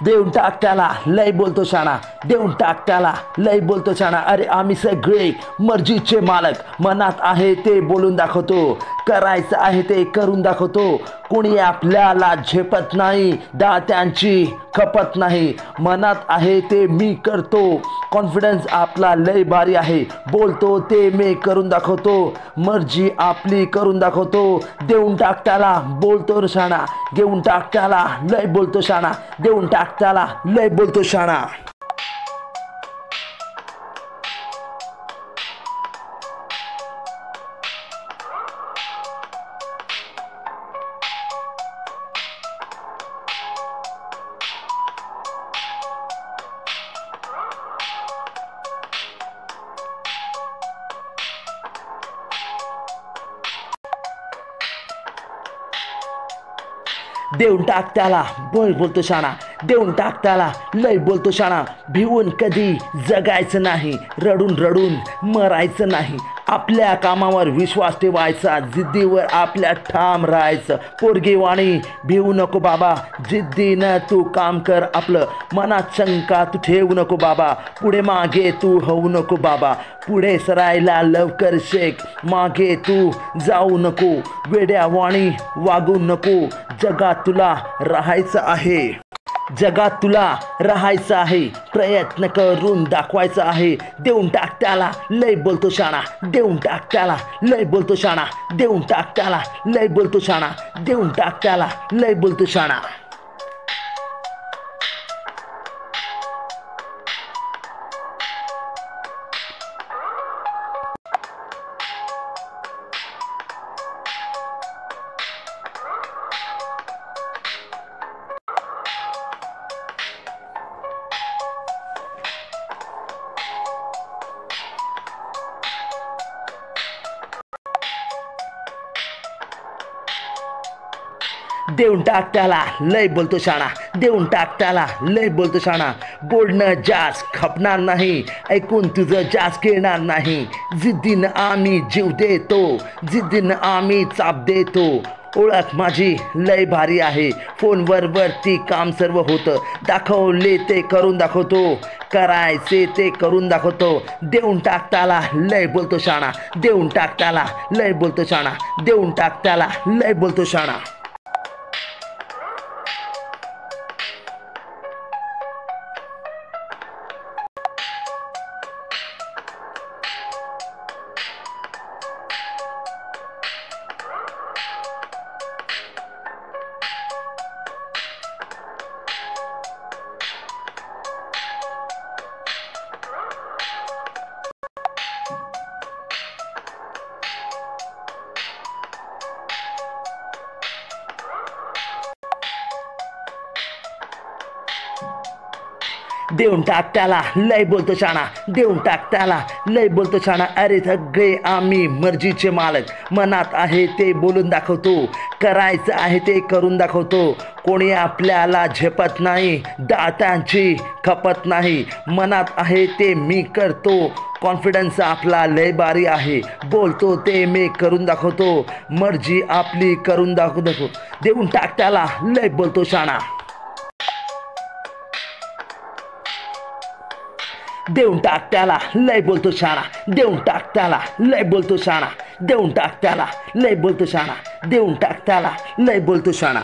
देऊन टाक त्याला लय बोलतो शाणा, देऊन टाक त्याला लय बोलतो शाणा. अरे आम्ही सगळे मर्जीचे मालक, मनात आहे ते बोलून दाखवतो, करायचं आहे ते करून दाखवतो. कोणी आपल्याला झेपत नाही, दात्यांची खपत नाही. मनात आहे ते मी करतो, कॉन्फिडन्स आपला लय भारी आहे. बोलतो ते मी करून दाखवतो, मर्जी आपली करून दाखवतो. देऊन टाक त्याला बोलतो शाणा, घेऊन टाक त्याला लय बोलतो शाणा, देऊन टाक त्याला लय बोलतो शाणा. देऊन टाक त्याला बोलतो शाणा, देऊन टाक त्याला लय बोलतो शाणा. भिवून कधी जगायचं नाही, रडून रडून मरायचं नाही. आपल्या कामावर विश्वास ठेवायचा, जिद्दीवर आपल्या ठाम राहायचं. पोरगीवाणी भिवू नको बाबा, जिद्दीनं तू काम कर आपलं. मनात शंका तू ठेवू नको बाबा, पुढे मागे तू होऊ नको बाबा. पुढे सरायला लवकर शेक, मागे तू जाऊ नको. वेड्यावाणी वागू नको, जगात तुला राहायचं आहे, जगात तुला राहायचं आहे. प्रयत्न करून दाखवायचं आहे. देऊन टाक त्याला लय बोलतो शाणा, देऊन टाक त्याला लय बोलतो शाणा, देऊन टाक त्याला लय बोलतो शाणा, देऊन टाक त्याला लय बोलतो शाणा. देऊन टाक त्याला लय बोलतो शाणा, देऊन टाक त्याला लय बोलतो शाणा. बोलणं जास्त खपणार नाही, ऐकून तुझं जास्त घेणार नाही. जिद्दीनं आम्ही जीव देतो, जिद्दीनं आम्ही चाप देतो. ओळख माझी लय भारी आहे, फोनवर वरती काम सर्व होतं. दाखवले ते करून दाखवतो, करायचे ते करून दाखवतो. देऊन टाक त्याला लय बोलतो शाणा, देऊन टाक त्याला लय बोलतो शाणा, देऊन टाक त्याला लय बोलतो शाणा. देऊन टाक त्याला लय बोलतो शाणा, देऊन टाक त्याला लय बोलतो शाणा. अरे सगळे आम्ही मर्जीचे मालक, मनात आहे ते बोलून दाखवतो, करायचं आहे ते करून दाखवतो. कोणी आपल्याला झेपत नाही, दात्यांची खपत नाही. मनात आहे ते मी करतो, कॉन्फिडन्स आपला लय भारी आहे. बोलतो ते मी करून दाखवतो, मर्जी आपली करून दाखवतो. देऊन टाक त्याला लय बोलतो शाणा, देऊन टाक त्याला लय बोलतो शाणा, देऊन टाक त्याला लय बोलतो शाणा, देऊन टाक त्याला लय बोलतो शाणा, देऊन टाक त्याला लय बोलतो शाणा.